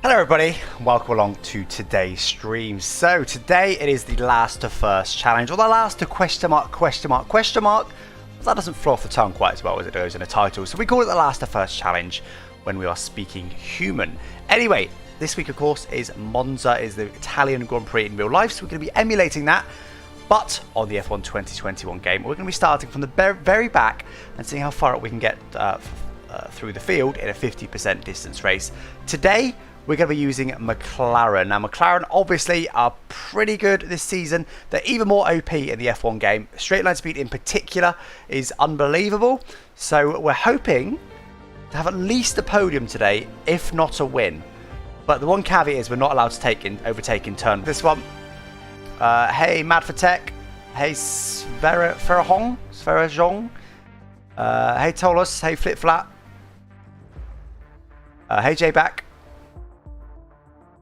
Hello everybody, welcome along to today's stream. So today it is the last to first challenge, or the last to question mark. That doesn't flow off the tongue quite as well as it does in a title, so we call it the last to first challenge when we are speaking human. Anyway, this week of course is Monza, is the Italian Grand Prix in real life, so we're going to be emulating that, but on the F1 2021 game. We're going to be starting from the very back and seeing how far up we can get through the field in a 50% distance race. Today we're going to be using McLaren. Now McLaren obviously are pretty good this season. They're even more OP in the F1 game. Straight line speed in particular is unbelievable. So we're hoping to have at least a podium today, if not a win. But the one caveat is we're not allowed to overtake in turn. This one, hey Fanatec, hey Sverajong, hey Tolos, hey Flip Flat, hey J-Back.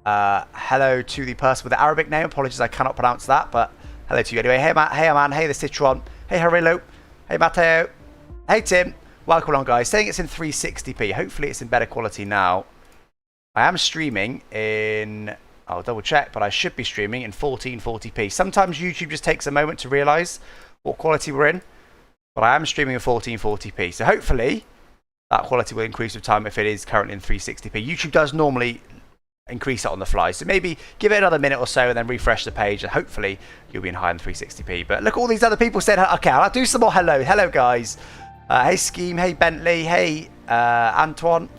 Hello to the person with the Arabic name. Apologies, I cannot pronounce that, but hello to you anyway. Hey Matt, hey Aman, hey the Citron, hey Harilo, hey Matteo, hey Tim. Welcome along, guys. Saying it's in 360p. Hopefully it's in better quality now. I am streaming in, I'll double check, but I should be streaming in 1440p. Sometimes YouTube just takes a moment to realise what quality we're in, but I am streaming in 1440p. So hopefully that quality will increase with time if it is currently in 360p. YouTube does normally increase it on the fly, so maybe give it another minute or so and then refresh the page and hopefully you'll be in higher than 360p. But look, all these other people said, okay, I'll do some more hello guys. Hey Scheme, hey Bentley, hey Antoine,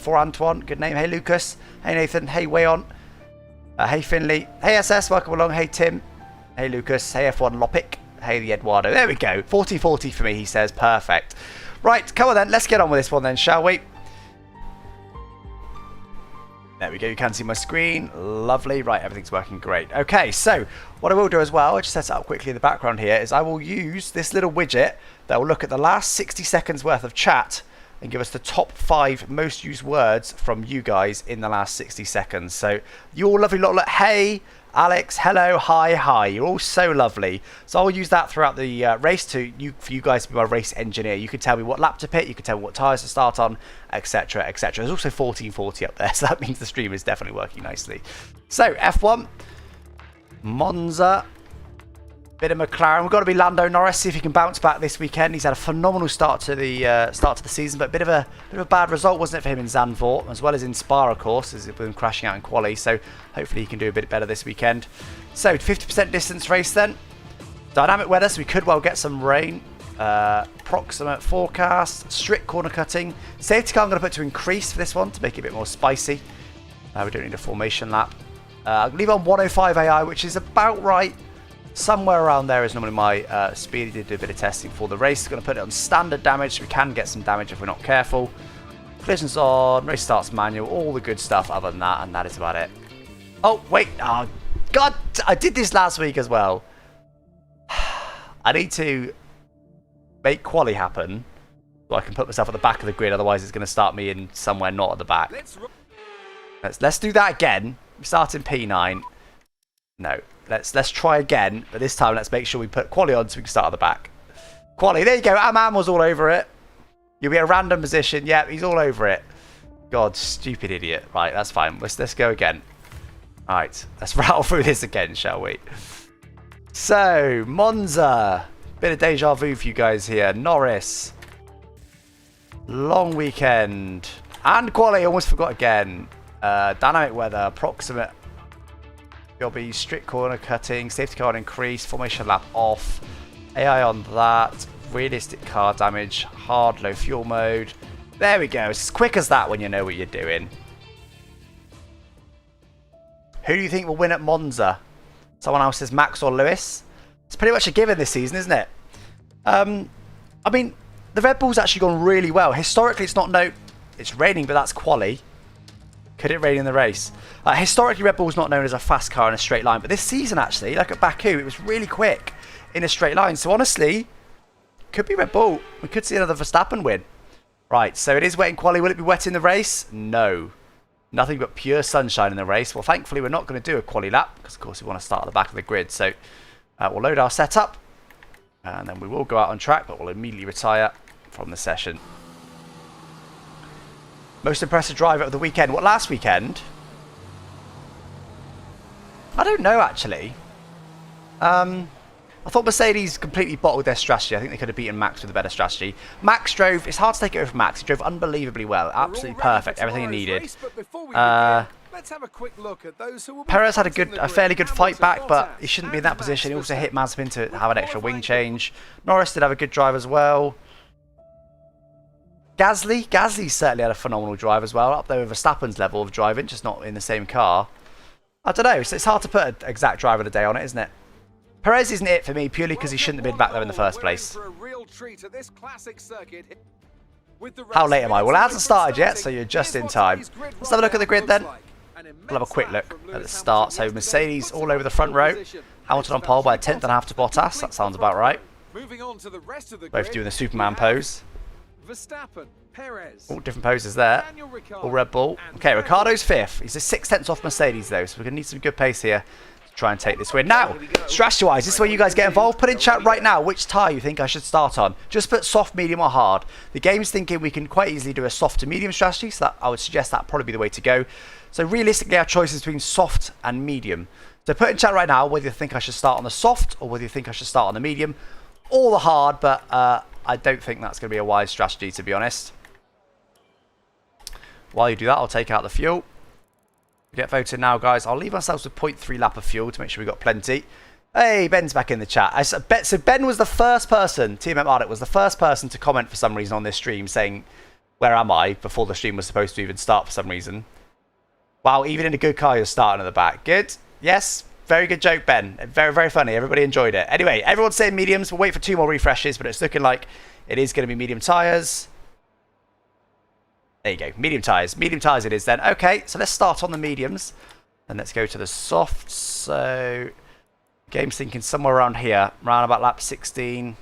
good name, hey Lucas, hey Nathan, hey Wayon, hey Finley, hey SS, welcome along, hey Tim, hey Lucas, hey F1 Lopic, hey the Eduardo. There we go, 40-40 for me, he says. Perfect. Right, come on then, let's get on with this one then, shall we? There we go, you can see my screen. Lovely. Right, everything's working great. Okay, so what I will do as well, I'll just set it up quickly in the background here, is I will use this little widget that will look at the last 60 seconds worth of chat and give us the top 5 most used words from you guys in the last 60 seconds. So you all lovely lot, look, hey, Alex, hello, hi, you're all so lovely. So I'll use that throughout the race for you guys to be my race engineer. You can tell me what lap to pit, you can tell me what tyres to start on, etc, etc. There's also 1440 up there, so that means the stream is definitely working nicely. So F1, Monza, bit of McLaren. We've got to be Lando Norris, see if he can bounce back this weekend. He's had a phenomenal start to the season, but a bit of a bad result, wasn't it, for him in Zandvoort, as well as in Spa, of course, as it been crashing out in quali. So hopefully he can do a bit better this weekend. So 50% distance race then. Dynamic weather, so we could well get some rain. Approximate forecast, strict corner cutting. Safety car I'm going to put to increase for this one to make it a bit more spicy. We don't need a formation lap. I'll leave it on 105 AI, which is about right. Somewhere around there is normally my speed. He did do a bit of testing for the race. Going to put it on standard damage, so we can get some damage if we're not careful. Collisions on, race starts manual, all the good stuff other than that, and that is about it. Oh, wait. Oh, God. I did this last week as well. I need to make quali happen so I can put myself at the back of the grid. Otherwise, it's going to start me in somewhere not at the back. Let's do that again. We start in P9. No. Let's try again, but this time let's make sure we put quali on so we can start at the back. Quali, there you go. Aman was all over it. You'll be at a random position. Yeah, he's all over it. God, stupid idiot. Right, that's fine. Let's go again. All right, let's rattle through this again, shall we? So, Monza. Bit of deja vu for you guys here. Norris. Long weekend. And quali, almost forgot again. Dynamic weather, approximate. There'll be strict corner cutting, safety car on increase, formation lap off, AI on that, realistic car damage, hard low fuel mode. There we go. It's as quick as that when you know what you're doing. Who do you think will win at Monza? Someone else says Max or Lewis. It's pretty much a given this season, isn't it? I mean, the Red Bull's actually gone really well. Historically, it's raining, but that's quali. Could it rain in the race? Historically, Red Bull's not known as a fast car in a straight line, but this season, actually, like at Baku, it was really quick in a straight line. So honestly, could be Red Bull. We could see another Verstappen win. Right, so it is wet in quali. Will it be wet in the race? No. Nothing but pure sunshine in the race. Well, thankfully, we're not going to do a quali lap because, of course, we want to start at the back of the grid. So we'll load our setup and then we will go out on track, but we'll immediately retire from the session. Most impressive driver of the weekend. What, last weekend? I don't know, actually. I thought Mercedes completely bottled their strategy. I think they could have beaten Max with a better strategy. Max drove... It's hard to take it over from Max. He drove unbelievably well. Absolutely perfect. Everything he needed. Let's have a quick look at those who will Perez had a fairly good fight back, but he shouldn't be in that position. He also hit Mazepin to have an extra wing change. Norris did have a good drive as well. Gasly certainly had a phenomenal drive as well. Up there with Verstappen's level of driving, just not in the same car. I don't know. It's hard to put an exact driver of the day on it, isn't it? Perez isn't it for me purely because he shouldn't have been back there in the first place. How late am I? Well, it hasn't started yet, so you're just in time. Let's have a look at the grid then. We'll have a quick look at the start. So Mercedes all over the front row. Hamilton on pole by a tenth and a half to Bottas. That sounds about right. Both doing the Superman pose. All different poses there. All Red Bull. Okay, Ricciardo's fifth. He's a 6 tenths off Mercedes though, so we're going to need some good pace here. Try and take this win. Now, strategy-wise, this is where you guys get involved. Put in chat right now which tyre you think I should start on. Just put soft, medium or hard. The game's thinking we can quite easily do a soft to medium strategy, so that, I would suggest that probably be the way to go. So realistically, our choice is between soft and medium. So put in chat right now whether you think I should start on the soft or whether you think I should start on the medium or the hard, but I don't think that's going to be a wise strategy, to be honest. While you do that, I'll take out the fuel. Get voted now, guys. I'll leave ourselves with 0.3 lap of fuel to make sure we've got plenty. Hey, Ben's back in the chat. So Ben was the first person, TMM Arctic was the first person to comment for some reason on this stream saying, where am I? Before the stream was supposed to even start for some reason. Wow, even in a good car, you're starting at the back. Good. Yes. Very good joke, Ben. Very, very funny. Everybody enjoyed it. Anyway, everyone's saying mediums. We'll wait for 2 more refreshes, but it's looking like it is going to be medium tyres. There you go, medium tyres. Medium tyres it is then. Okay, so let's start on the mediums. And let's go to the softs. So, game's thinking somewhere around here. Around about lap 16.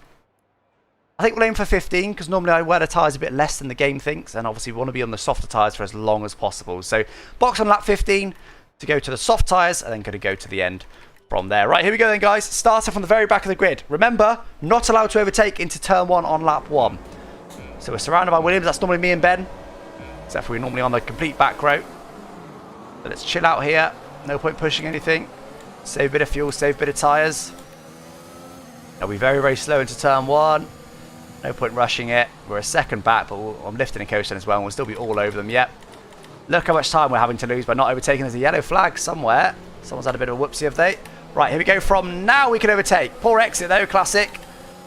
I think we'll aim for 15, because normally I wear the tyres a bit less than the game thinks. And obviously we want to be on the softer tyres for as long as possible. So, box on lap 15 to go to the soft tyres. And then going to go to the end from there. Right, here we go then, guys. Starting from the very back of the grid. Remember, not allowed to overtake into turn 1 on lap 1. So, we're surrounded by Williams. That's normally me and Ben. Except for we're normally on the complete back row. But let's chill out here. No point pushing anything. Save a bit of fuel, save a bit of tyres. They'll be very, very slow into turn 1. No point rushing it. We're a second back, but I'm lifting and coasting as well, and we'll still be all over them. Yep. Look how much time we're having to lose by not overtaking. There's a yellow flag somewhere. Someone's had a bit of a whoopsie, have they? Right, here we go. From now we can overtake. Poor exit though, classic.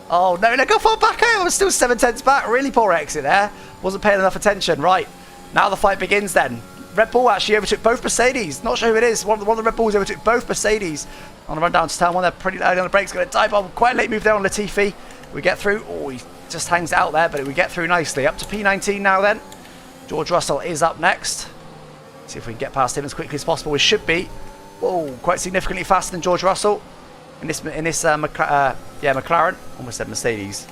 Oh no, look how far back I am. I'm still 7 tenths back. Really poor exit there. Wasn't paying enough attention. Right. Now the fight begins then. Red Bull actually overtook both Mercedes. Not sure who it is. One of the Red Bulls overtook both Mercedes on the run down to turn 1. They're pretty early on the brakes. Going to dive on. Quite a late move there on Latifi. We get through. Oh, he just hangs out there, but we get through nicely. Up to P19 now then. George Russell is up next. See if we can get past him as quickly as possible. We should be. Whoa, quite significantly faster than George Russell in this McLaren. Almost said Mercedes.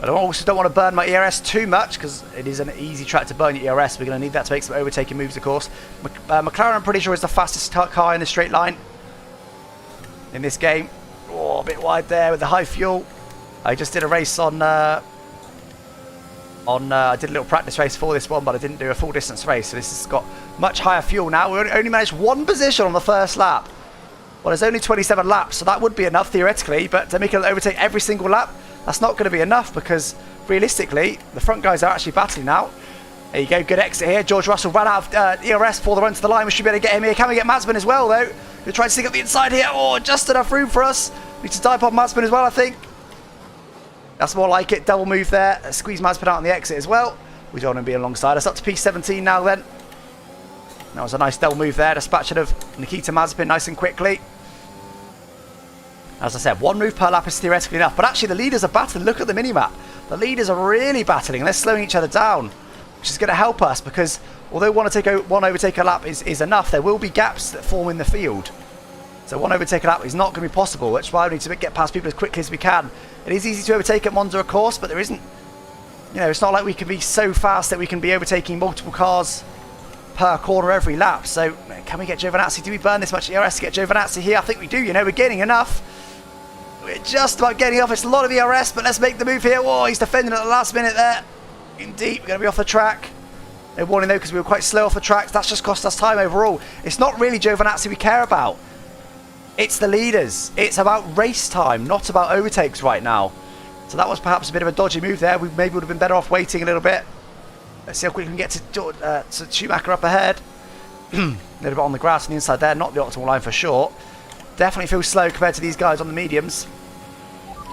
But I also don't want to burn my ERS too much because it is an easy track to burn your ERS. We're going to need that to make some overtaking moves, of course. McLaren, I'm pretty sure, is the fastest car in the straight line in this game. Oh, a bit wide there with the high fuel. I just did a race on I did a little practice race for this one, but I didn't do a full distance race. So this has got much higher fuel now. We only managed 1 position on the first lap. Well, there's only 27 laps, so that would be enough theoretically. But to make it overtake every single lap, that's not going to be enough because realistically, the front guys are actually battling now. There you go, good exit here. George Russell ran out of ERS before the run to the line. We should be able to get him here. Can we get Mazepin as well, though? We're trying to stick up the inside here. Oh, just enough room for us. Need to dive on Mazepin as well, I think. That's more like it. Double move there. Squeeze Mazepin out on the exit as well. We don't want to be alongside us. Up to P17 now then. That was a nice double move there. Dispatching of Nikita Mazepin nice and quickly. As I said, 1 move per lap is theoretically enough. But actually, the leaders are battling. Look at the mini-map. The leaders are really battling. They're slowing each other down, which is going to help us because although one overtake a lap is enough, there will be gaps that form in the field. So 1 overtake a lap is not going to be possible. That's why we need to get past people as quickly as we can. It is easy to overtake at Monza, of course, but there isn't... You know, it's not like we can be so fast that we can be overtaking multiple cars per corner every lap. So, can we get Giovinazzi? Do we burn this much ERS to get Giovinazzi here? I think we do. You know, we're gaining enough. We're just about getting off. It's a lot of ERS, but let's make the move here. Whoa, he's defending at the last minute there. Indeed, we're going to be off the track. No warning though, because we were quite slow off the tracks. That's just cost us time overall. It's not really Giovinazzi we care about. It's the leaders. It's about race time, not about overtakes right now. So that was perhaps a bit of a dodgy move there. We maybe would have been better off waiting a little bit. Let's see how quick we can get to Schumacher up ahead. A little bit on the grass on the inside there, not the optimal line for sure. Definitely feels slow compared to these guys on the mediums.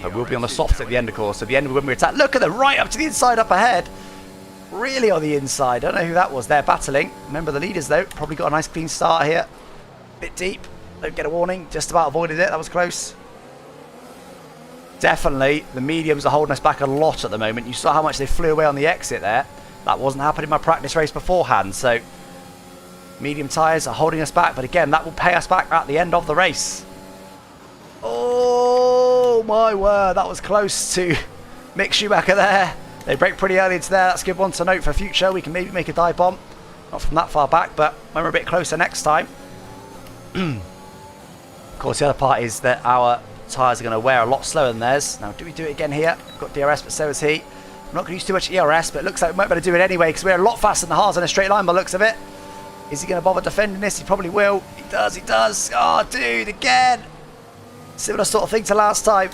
But we'll be on the softs at the end, of course. At the end when we attack. Look at them, right up to the inside, up ahead. Really on the inside. I don't know who that was there battling. Remember the leaders though. Probably got a nice clean start here. Bit deep. Don't get a warning. Just about avoided it. That was close. Definitely the mediums are holding us back a lot at the moment. You saw how much they flew away on the exit there. That wasn't happening in my practice race beforehand. So medium tyres are holding us back. But again, that will pay us back at the end of the race. Oh my word. That was close to Mick Schumacher there. They break pretty early into there. That's a good one to note for future. We can maybe make a dive bomb. Not from that far back, but when we're a bit closer next time. Of course, the other part is that our tyres are going to wear a lot slower than theirs. Now, do we do it again here? We've got DRS, but so is he. I'm not going to use too much ERS, but it looks like we might better do it anyway because we're a lot faster than the Haas in a straight line by the looks of it. Is he going to bother defending this? He probably will. He does, he does. Oh, dude, again. Similar sort of thing to last time.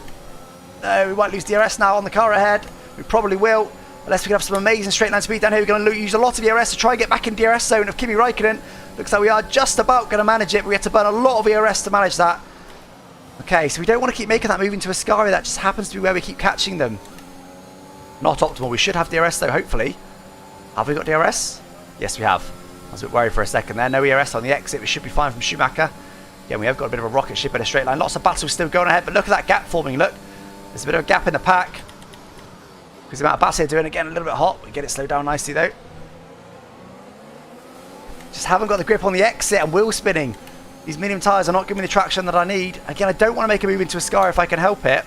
No, we might lose DRS now on the car ahead. We probably will. Unless we can have some amazing straight line speed down here. We're going to use a lot of ERS to try and get back in DRS zone of Kimi Räikkönen. Looks like we are just about going to manage it, but we have to burn a lot of ERS to manage that. Okay, so we don't want to keep making that move into Ascari. That just happens to be where we keep catching them. Not optimal. We should have DRS though, hopefully. Have we got DRS? Yes, we have. I was a bit worried for a second there. No ERS on the exit. We should be fine from Schumacher. Yeah, we have got a bit of a rocket ship in a straight line. Lots of battles still going ahead, but look at that gap forming. Look, there's a bit of a gap in the pack. Because the amount of battles they're doing, again, a little bit hot. We get it slowed down nicely though. Just haven't got the grip on the exit and wheel spinning. These medium tyres are not giving me the traction that I need. Again, I don't want to make a move into Ascari if I can help it.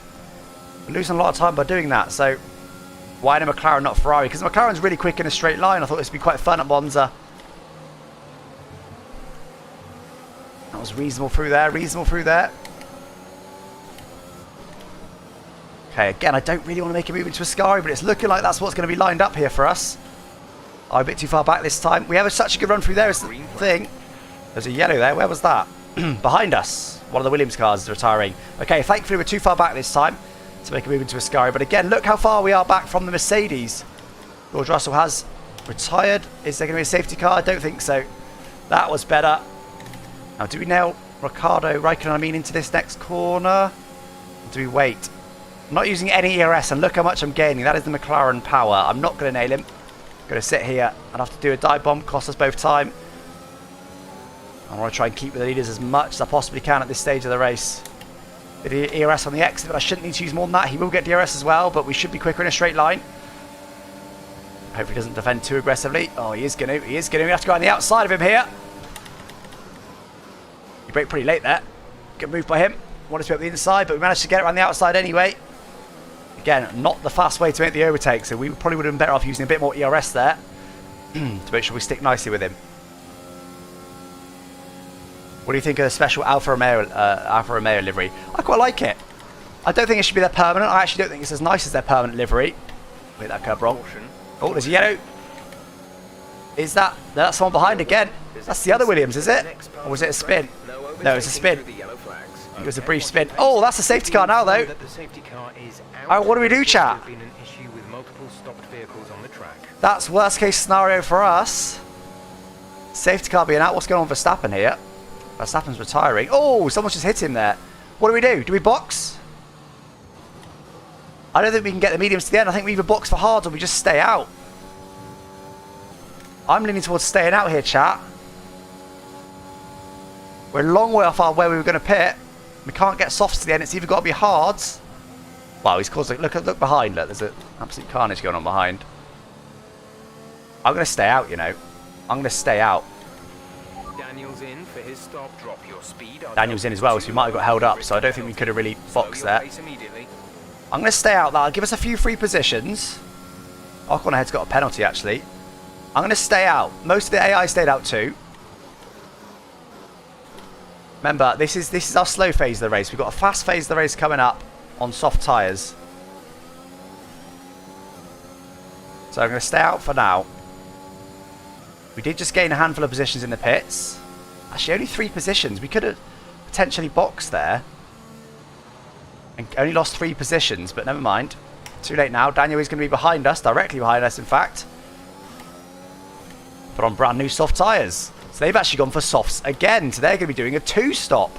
We're losing a lot of time by doing that. So why no McLaren, not Ferrari? Because McLaren's really quick in a straight line. I thought this would be quite fun at Monza. That was reasonable through there. Reasonable through there. Okay, again, I don't really want to make a move into Ascari, but it's looking like that's what's going to be lined up here for us. Oh, a bit too far back this time. We have such a good run through there is the thing. There's a yellow there. Where was that? Behind us. One of the Williams cars is retiring. Okay, thankfully we're too far back this time to make a move into Ascari. But again, look how far we are back from the Mercedes. George Russell has retired. Is there going to be a safety car? I don't think so. That was better. Now, do we nail Ricardo Räikkönen, into this next corner? Or do we wait? I'm not using any ERS, and look how much I'm gaining. That is the McLaren power. I'm not going to nail him. Going to sit here and have to do a dive bomb. Cost us both time. I want to try and keep with the leaders as much as I possibly can at this stage of the race. Bit of ERS on the exit, but I shouldn't need to use more than that. He will get DRS as well, but we should be quicker in a straight line. Hopefully he doesn't defend too aggressively. Oh, he is going to. He is going to. We have to go on the outside of him here. He braked pretty late there. Good move by him. Wanted to be up the inside, but we managed to get it around the outside anyway. Again, not the fast way to make the overtake, so we probably would have been better off using a bit more ERS there to make sure we stick nicely with him. What do you think of the special Alfa Romeo livery? I quite like it. I don't think it should be their permanent. I actually don't think it's as nice as their permanent livery. Wait, that curb wrong. Oh, there's a yellow. Is that... That's someone behind again. That's the other Williams, is it? Or was it a spin? No, it's a spin. It was a brief spin. Oh, that's a safety car now, though. Oh, what do we do, chat? That's worst case scenario for us. Safety car being out. What's going on with Verstappen here? Verstappen's retiring. Oh, someone's just hit him there. What do we do? Do we box? I don't think we can get the mediums to the end. I think we either box for hards or we just stay out. I'm leaning towards staying out here, chat. We're a long way off where we were going to pit. We can't get softs to the end. It's either got to be hards. Wow, he's caused... Look behind. Look, there's an absolute carnage going on behind. I'm going to stay out, you know. I'm going to stay out. Daniel's in for his stop. Drop your speed. Daniel's in as well, so we might have got held up. So I don't think we could have really boxed there. I'm going to stay out. That'll give us a few free positions. Ocon ahead's got a penalty, actually. I'm going to stay out. Most of the AI stayed out too. Remember, this is our slow phase of the race. We've got a fast phase of the race coming up on soft tyres. So I'm going to stay out for now. We did just gain a handful of positions in the pits. Actually, only 3 positions. We could have potentially boxed there. And only lost 3 positions, but never mind. Too late now. Daniel is going to be behind us, directly behind us, in fact. But on brand new soft tyres. So they've actually gone for softs again. So they're going to be doing a 2-stop.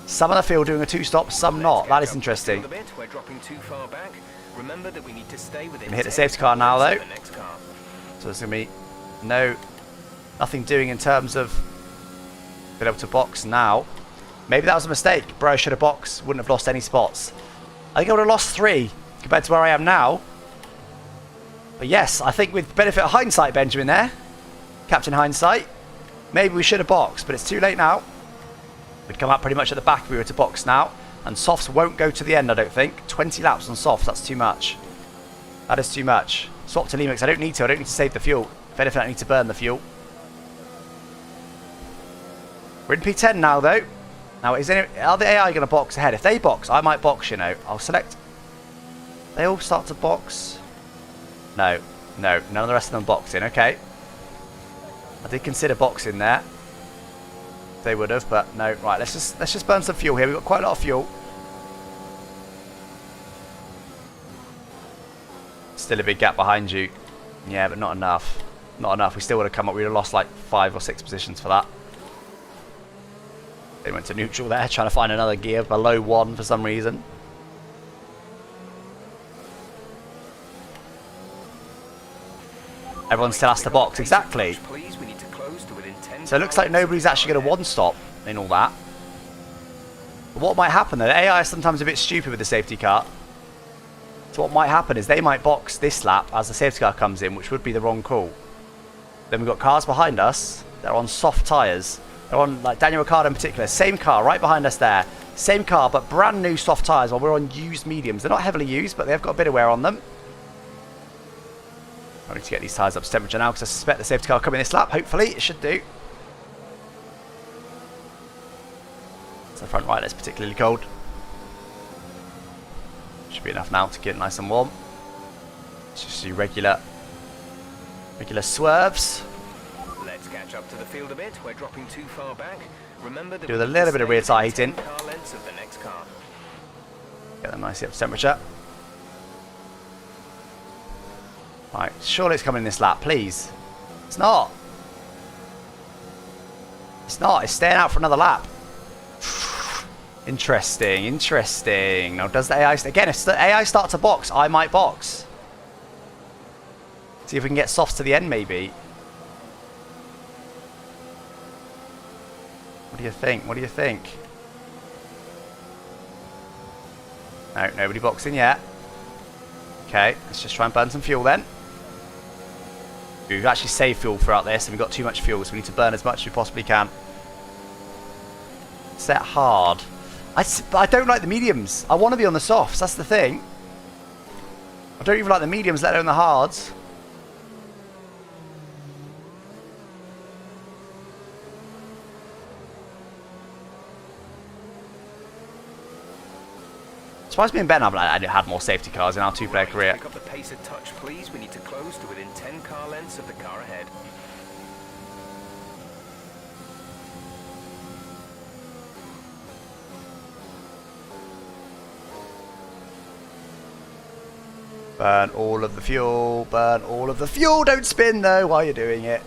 Some of the field doing a 2-stop, some not. That is interesting. We're dropping too far back. Remember that we need to stay within Hit the safety car now, though. the next car. So there's going to be nothing doing in terms of being able to box now. Maybe that was a mistake. Bro should have boxed. Wouldn't have lost any spots. I think I would have lost 3 compared to where I am now. But yes, I think with benefit of hindsight, Benjamin there. Captain Hindsight. Maybe we should have boxed, but it's too late now. We'd come out pretty much at the back if we were to box now. And softs won't go to the end, I don't think. 20 laps on softs, that's too much. That is too much. Swap to Lemix. I don't need to save the fuel. If anything, I need to burn the fuel. We're in P10 now, though. Now, are the AI going to box ahead? If they box, I might box, you know. I'll select. They all start to box. No. None of the rest of them boxing. Okay. I did consider boxing there. They would have, but no. Right, let's just burn some fuel here. We've got quite a lot of fuel. Still a big gap behind you. Yeah, but not enough. Not enough. We still would have come up. We'd have lost like 5 or 6 positions for that. They went to neutral there, trying to find another gear below 1 for some reason. Everyone still has to box. Exactly. So it looks like nobody's actually going to 1-stop in all that. But what might happen though, the AI is sometimes a bit stupid with the safety car. So what might happen is they might box this lap as the safety car comes in, which would be the wrong call. Then we've got cars behind us. They're on soft tyres. They're on, like Daniel Ricciardo in particular. Same car right behind us there. Same car, but brand new soft tyres while we're on used mediums. They're not heavily used, but they've got a bit of wear on them. I need to get these tyres up to temperature now because I suspect the safety car will come in this lap. Hopefully, it should do. So front right, that's particularly cold. Should be enough now to get it nice and warm. Let's just do regular swerves. Let's catch up to the field a bit. We're dropping too far back. Remember that do a little bit of rear tyre heating. Car lengths of the next car. Get them nicely up to temperature. Right, surely it's coming in this lap, please. It's not. It's not. It's staying out for another lap. Interesting, interesting. Now, does the AI... Again, if the AI starts to box, I might box. See if we can get softs to the end, maybe. What do you think? What do you think? No, nobody boxing yet. Okay, let's just try and burn some fuel then. We've actually saved fuel throughout this, and we've got too much fuel, so we need to burn as much as we possibly can. Set hard. I don't like the mediums. I want to be on the softs, that's the thing. I don't even like the mediums, let alone the hards. Surprised me and Ben have had more safety cars in our 2-player career. Pick up the pace a touch, please. We need to close to within 10 car lengths of the car ahead. Burn all of the fuel. Burn all of the fuel. Don't spin though while you're doing it.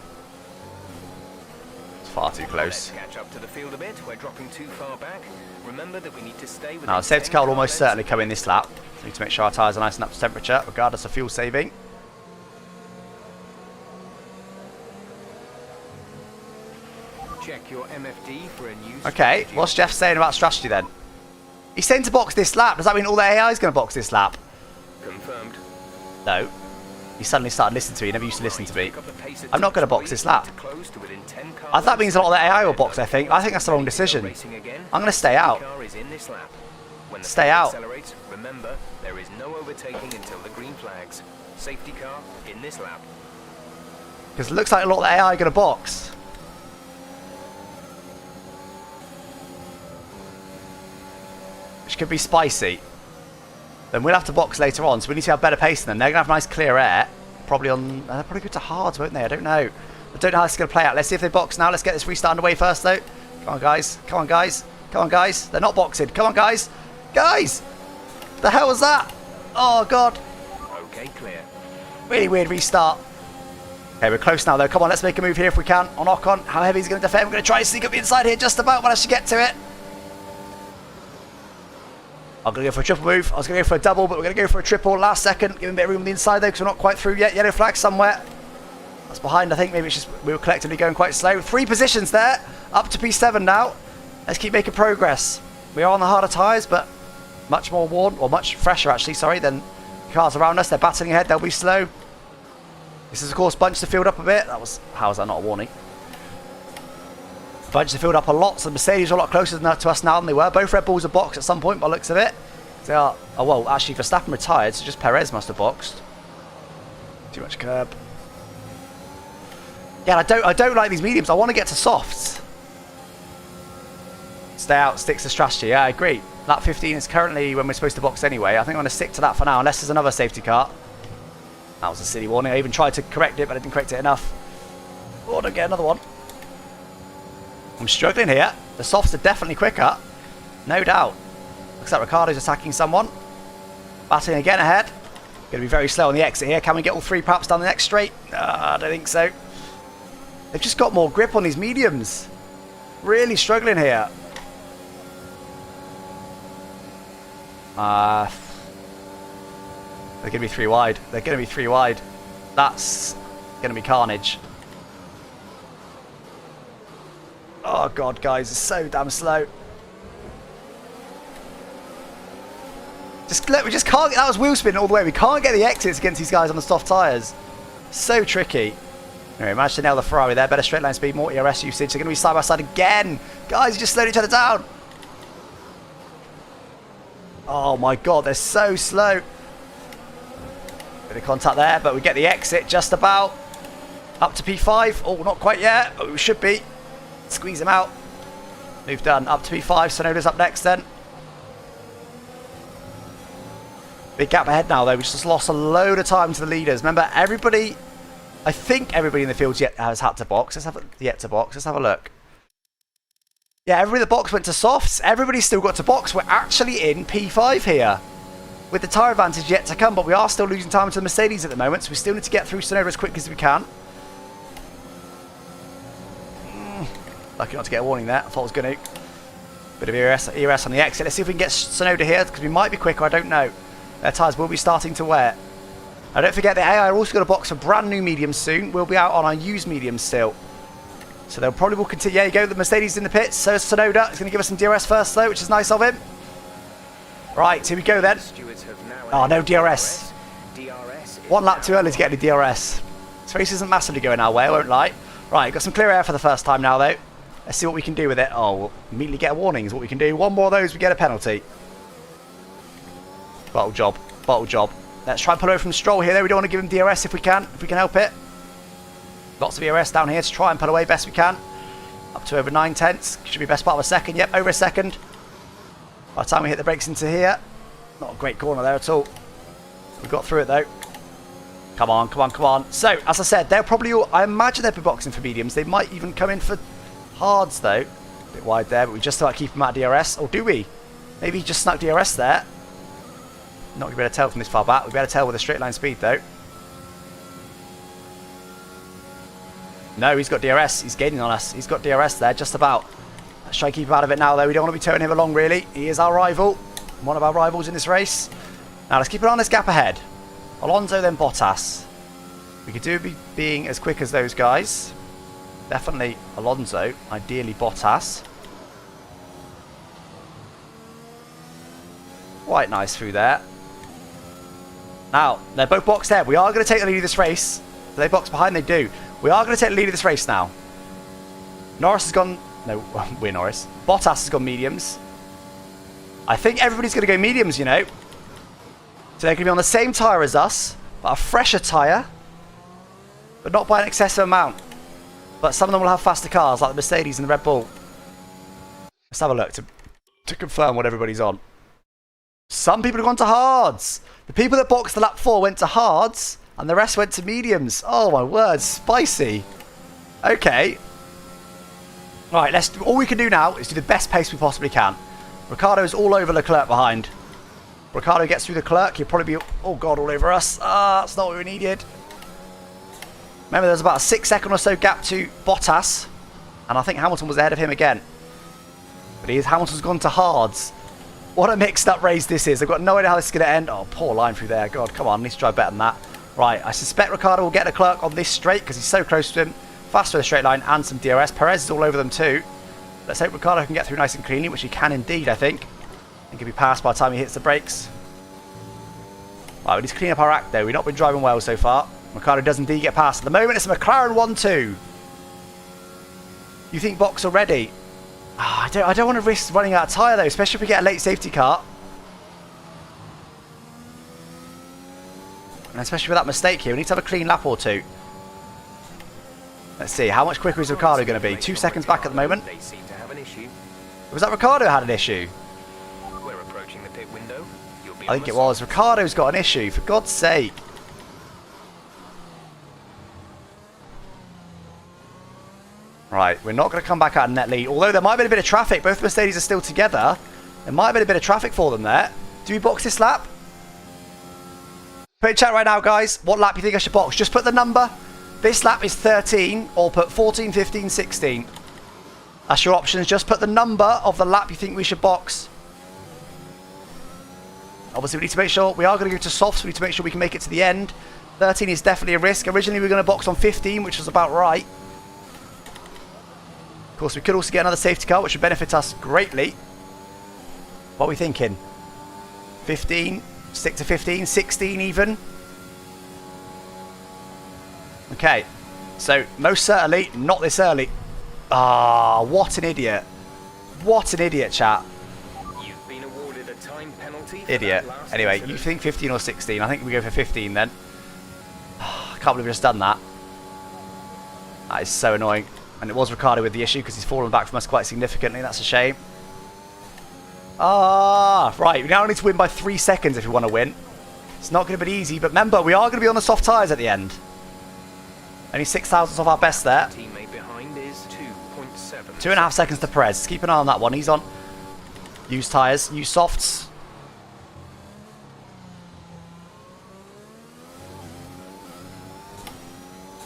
It's far too close. Let's catch up to the field a bit. We're dropping too far back. Remember that we need to stay within Now, the safety 10 car will car almost lengths certainly of come the in this lap. We need to make sure our tyres are nice and up to temperature, regardless of fuel saving. Check your MFD for a new Okay, strategy. what's Jeff saying about strategy then? He's saying to box this lap. Does that mean all the AI is going to box this lap? Confirmed. No. He suddenly started listening to me. He never used to listen to me. Pick up the pace a I'm not touch, going to box please. this lap. We need to close to within 10 car That means a lot of the AI will lengths. box, I think. I think that's the wrong decision. Racing again. I'm going to stay out. Car is in this lap. When the Stay car out. accelerates, remember, there is no overtaking until the green flags. Safety car in this lap. Because it looks like a lot of the AI are going to box. Which could be spicy. Then we'll have to box later on, so we need to have better pace than them. They're going to have nice clear air. Probably on... They'll probably go to hards, won't they? I don't know. I don't know how this is going to play out. Let's see if they box now. Let's get this restart underway first, though. Come on, guys. Come on, guys. Come on, guys. They're not boxing. Come on, guys. Guys! The hell was that? Oh, God. Okay, clear. Really weird restart. Okay, we're close now, though. Come on, let's make a move here if we can. On Ocon. How heavy is he going to defend? We're going to try and sneak up the inside here. Just about managed to get to it. I'm going to go for a triple move. I was going to go for a double, but we're going to go for a triple last second. Give him a bit of room on the inside, though, because we're not quite through yet. Yellow flag somewhere. That's behind, I think. Maybe it's just we were collectively going quite slow. 3 positions there. Up to P7 now. Let's keep making progress. We are on the harder tyres, but much more worn, or much fresher, actually, sorry, than cars around us. They're battling ahead. They'll be slow. This is, of course, bunched the field up a bit. How is that not a warning? Bunched the field up a lot, so the Mercedes are a lot closer to us now than they were. Both Red Bulls are boxed at some point by the looks of it. They are. Oh, well, actually, Verstappen retired, so just Perez must have boxed. Too much curb. Yeah, I don't like these mediums. I want to get to softs. Stay out, sticks to strategy. Yeah, I agree. Lap 15 is currently when we're supposed to box anyway. I think I'm going to stick to that for now, unless there's another safety car. That was a silly warning. I even tried to correct it, but I didn't correct it enough. Oh, don't get another one. I'm struggling here. The softs are definitely quicker. No doubt. Looks like Ricciardo's attacking someone. Battling again ahead. Going to be very slow on the exit here. Can we get all 3 perhaps down the next straight? I don't think so. They've just got more grip on these mediums. Really struggling here. They're going to be 3 wide. They're going to be 3 wide. That's going to be carnage. Oh, God, guys. It's so damn slow. We just can't... That was wheel spinning all the way. We can't get the exits against these guys on the soft tyres. So tricky. Anyway, managed to nail the Ferrari there. Better straight line speed, more ERS usage. They're going to be side by side again. Guys, you just slowed each other down. Oh, my God. They're so slow. Bit of contact there, but we get the exit just about. Up to P5. Oh, not quite yet, but we should be. Squeeze him out. Move done. Up to P5. Sonoda's up next then. Big gap ahead now, though. We just lost a load of time to the leaders. Remember, everybody... I think everybody in the field has had to box. Let's have a look. Yeah, everybody in the box went to softs. Everybody's still got to box. We're actually in P5 here. With the tyre advantage yet to come, but we are still losing time to the Mercedes at the moment, so we still need to get through Sonoda as quickly as we can. Lucky not to get a warning there. I thought I was going to. Bit of ERS on the exit. Let's see if we can get Sonoda here, because we might be quicker, I don't know. Their tyres will be starting to wear. Now don't forget the AI are also going to box for brand new mediums soon. We'll be out on our used mediums still. So they'll probably will continue. Yeah, you go. The Mercedes in the pits. So is Sonoda. He's going to give us some DRS first, though, which is nice of him. Right, here we go then. Oh, no DRS. One lap too early to get any DRS. This race isn't massively going our way, I won't lie. Right, got some clear air for the first time now, though. Let's see what we can do with it. Oh, we'll immediately get a warning is what we can do. One more of those, we get a penalty. Bottle job. Bottle job. Let's try and pull away from Stroll here, though. We don't want to give him DRS if we can help it. Lots of ERS down here to try and pull away best we can. Up to over 9 tenths. Should be best part of a second. Yep, over a second. By the time we hit the brakes into here. Not a great corner there at all. We got through it, though. Come on, come on, come on. So, as I said, they'll probably all... I imagine they'll be boxing for mediums. They might even come in for hards, though. A bit wide there, but we just about keep them out of DRS. Or do we? Maybe he just snuck DRS there. Not going to be able to tell from this far back. We'll be able to tell with a straight line speed, though. No, he's got DRS. He's gaining on us. He's got DRS there, just about. Let's try and keep him out of it now, though. We don't want to be towing him along, really. He is our rival. One of our rivals in this race. Now, let's keep an eye on this gap ahead. Alonso, then Bottas. We could do being as quick as those guys. Definitely Alonso. Ideally Bottas. Quite nice through there. Now, they're both boxed there. We are going to take the lead of this race. Do they box behind? They do. We are going to take the lead of this race now. Norris has gone... No, we're Norris. Bottas has gone mediums. I think everybody's going to go mediums, you know. So they're going to be on the same tyre as us, but a fresher tyre. But not by an excessive amount. But some of them will have faster cars, like the Mercedes and the Red Bull. Let's have a look to confirm what everybody's on. Some people have gone to hards. The people that boxed the lap 4 went to hards, and the rest went to mediums. Oh my word, spicy. Okay. Right, all we can do now is do the best pace we possibly can. Ricardo's all over Leclerc behind. Ricardo gets through the clerk, he'll probably be, oh god, all over us. That's not what we needed. Remember, there's about a 6-second or so gap to Bottas. And I think Hamilton was ahead of him again. But Hamilton's gone to hards. What a mixed up race this is. I've got no idea how this is going to end. Oh, poor line through there. God, come on, I need to drive better than that. Right, I suspect Ricardo will get the clerk on this straight because he's so close to him. Faster in the straight line and some DRS. Perez is all over them too. Let's hope Ricardo can get through nice and cleanly, which he can indeed, I think. I think he'll be passed by the time he hits the brakes. Right, we need to clean up our act though. We've not been driving well so far. Ricardo does indeed get past. At the moment, it's a McLaren 1-2. You think box already? Oh, I don't want to risk running out of tyre though, especially if we get a late safety car. And especially with that mistake here, we need to have a clean lap or two. Let's see, how much quicker is Ricardo going to be? 2 seconds back at the moment. They seem to have an issue. Was that Ricardo who had an issue? We're approaching the pit window. You'll be I think it was. Ricardo's got an issue, for God's sake. Right, we're not going to come back out of net lead. Although there might have been a bit of traffic. Both Mercedes are still together. There might have been a bit of traffic for them there. Do we box this lap? Put in chat right now, guys. What lap do you think I should box? Just put the number. This lap is 13, or put 14, 15, 16. That's your options. Just put the number of the lap you think we should box. Obviously, we need to make sure we are going to go to softs. We need to make sure we can make it to the end. 13 is definitely a risk. Originally, we were going to box on 15, which was about right. Of course, we could also get another safety car, which would benefit us greatly. What are we thinking? 15? Stick to 15? 16 even? Okay. So, most certainly, not this early. Ah, what an idiot. What an idiot, chat. You've been awarded a time penalty. Idiot. Anyway, you think 15 or 16? I think we go for 15 then. I can't believe we just done that. That is so annoying. And it was Ricardo with the issue because he's fallen back from us quite significantly. That's a shame. Ah, right. We now need to win by 3 seconds if we want to win. It's not going to be easy, but remember, we are going to be on the soft tyres at the end. Only 6,000ths off our best there. Teammate behind is 2.7. 2.5 seconds to Perez. Just keep an eye on that one. He's on used tyres, used softs.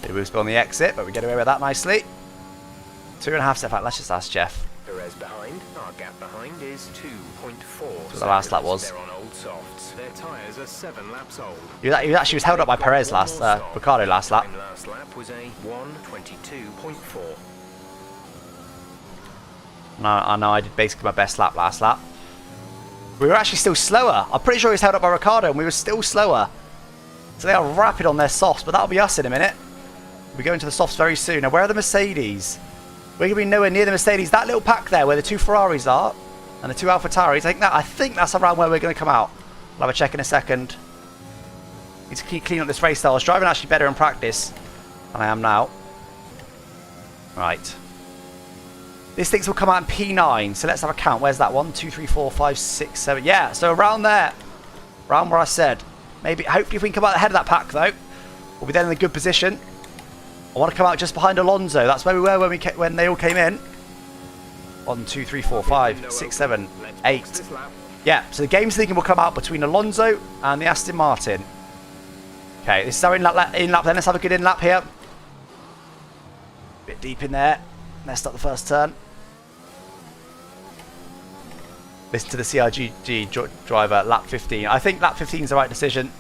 It was on the exit, but we get away with that nicely. 2.5 step back. Let's just ask Jeff. Perez behind. Our gap behind is 2.4. So the last lap was. They're on old softs. Their tyres are 7 laps old. He actually was held up by Perez Ricardo last lap. Last lap was a 1:22.4. No, I know I did basically my best lap last lap. We were actually still slower. I'm pretty sure he was held up by Ricardo and we were still slower. So they are rapid on their softs, but that'll be us in a minute. We're going to the softs very soon. Now, where are the Mercedes? We're going to be nowhere near the Mercedes. That little pack there where the 2 Ferraris are and the 2 AlphaTauris, I think that's around where we're going to come out. I'll have a check in a second. Need to keep cleaning up this race style. I was driving actually better in practice than I am now. Right. This thing will come out in P9. So let's have a count. Where's that? 1, 2, 3, 4, 5, 6, 7. Yeah, so around there. Around where I said. Maybe, hopefully if we can come out ahead of that pack though, we'll be then in a good position. I want to come out just behind Alonso. That's where we were when they all came in. 1, 2, 3, 4, 5, 6, 7, 8. Yeah, so the game's thinking will come out between Alonso and the Aston Martin. Okay, this is our in-lap then. Let's have a good in-lap here. Bit deep in there. Messed up the first turn. Listen to the CRGG driver, lap 15. I think lap 15 is the right decision.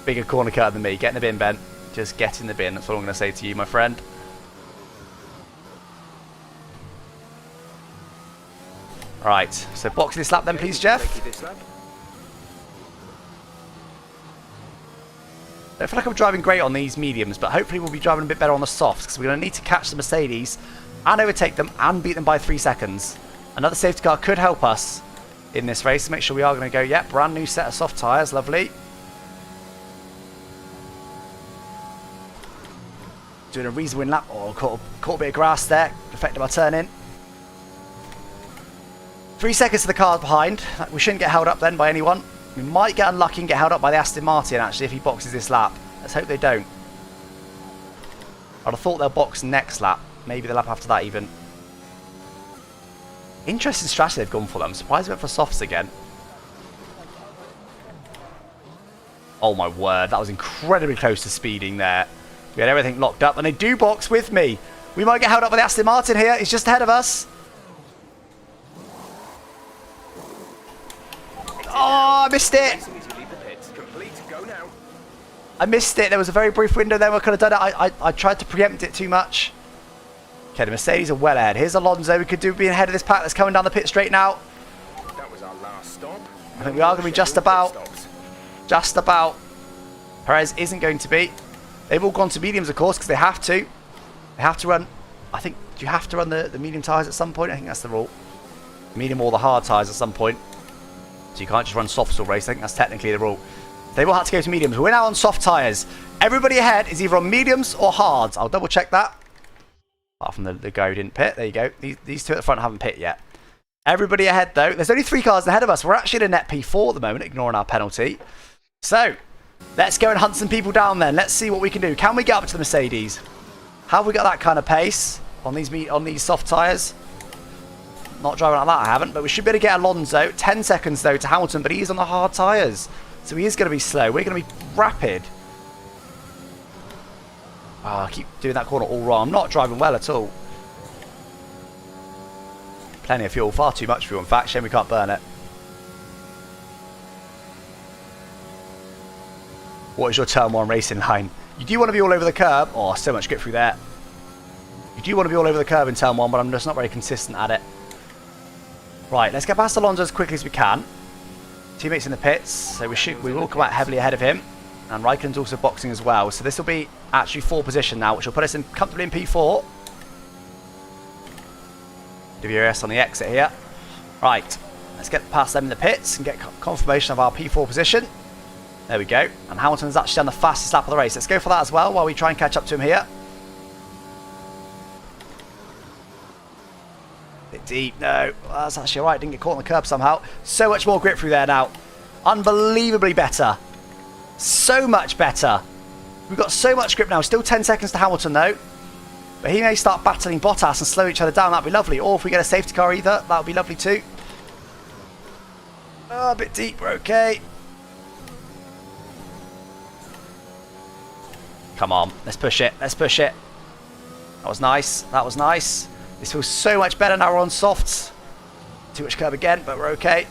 Bigger corner cut than me. Get in the bin, Ben. Just get in the bin. That's all I'm going to say to you, my friend. Right, so box this lap then, please, Jeff. I feel like I'm driving great on these mediums, but hopefully we'll be driving a bit better on the softs because we're going to need to catch the Mercedes and overtake them and beat them by 3 seconds. Another safety car could help us in this race. Make sure we are going to go, yep, brand new set of soft tyres, lovely. Doing a reasonable lap. Oh, caught a bit of grass there, affected my turn in. 3 seconds to the cars behind. We shouldn't get held up then by anyone. We might get unlucky and get held up by the Aston Martin actually if he boxes this lap. Let's hope they don't. I'd have thought they'll box next lap. Maybe the lap after that even. Interesting strategy they've gone for them. I'm surprised they went for softs again. Oh my word, that was incredibly close to speeding there. We had everything locked up, and they do box with me. We might get held up with Aston Martin here. He's just ahead of us. Oh, I missed it. I missed it. There was a very brief window there where I could have done it. I tried to preempt it too much. Okay, the Mercedes are well ahead. Here's Alonso. We could do being ahead of this pack that's coming down the pit straight now. That was our last stop. I think we are going to be just about. Just about. Perez isn't going to be. They've all gone to mediums, of course, because they have to. They have to run. I think, do you have to run the medium tyres at some point? I think that's the rule. Medium or the hard tyres at some point. So you can't just run softs all race. I think that's technically the rule. They will have to go to mediums. We're now on soft tyres. Everybody ahead is either on mediums or hards. I'll double check that. Apart from the guy who didn't pit. There you go. These two at the front haven't pit yet. Everybody ahead, though. There's only 3 cars ahead of us. We're actually in a net P4 at the moment, ignoring our penalty. So, let's go and hunt some people down then. Let's see what we can do. Can we get up to the Mercedes? Have we got that kind of pace on these soft tyres? Not driving like that, I haven't. But we should be able to get Alonso. 10 seconds, though, to Hamilton. But he is on the hard tyres. So he is going to be slow. We're going to be rapid. Oh, I keep doing that corner all wrong. I'm not driving well at all. Plenty of fuel. Far too much fuel, in fact. Shame we can't burn it. What is your turn 1 racing line? You do want to be all over the curb. Oh, so much grip through there. You do want to be all over the curb in turn 1, but I'm just not very consistent at it. Right, let's get past Alonso as quickly as we can. Teammates in the pits, so we will come out heavily ahead of him. And Raikkonen's also boxing as well. So this will be actually 4 position now, which will put us in comfortably in P4. DRS on the exit here. Right, let's get past them in the pits and get confirmation of our P4 position. There we go. And Hamilton's actually done the fastest lap of the race. Let's go for that as well while we try and catch up to him here. Bit deep, no. That's actually alright. Didn't get caught on the curb somehow. So much more grip through there now. Unbelievably better. So much better. We've got so much grip now. Still 10 seconds to Hamilton though. But he may start battling Bottas and slow each other down. That'd be lovely. Or if we get a safety car either, that would be lovely too. Oh, a bit deep. We're okay. Come on. Let's push it. Let's push it. That was nice. That was nice. This feels so much better now we're on softs. Too much curb again, but we're okay.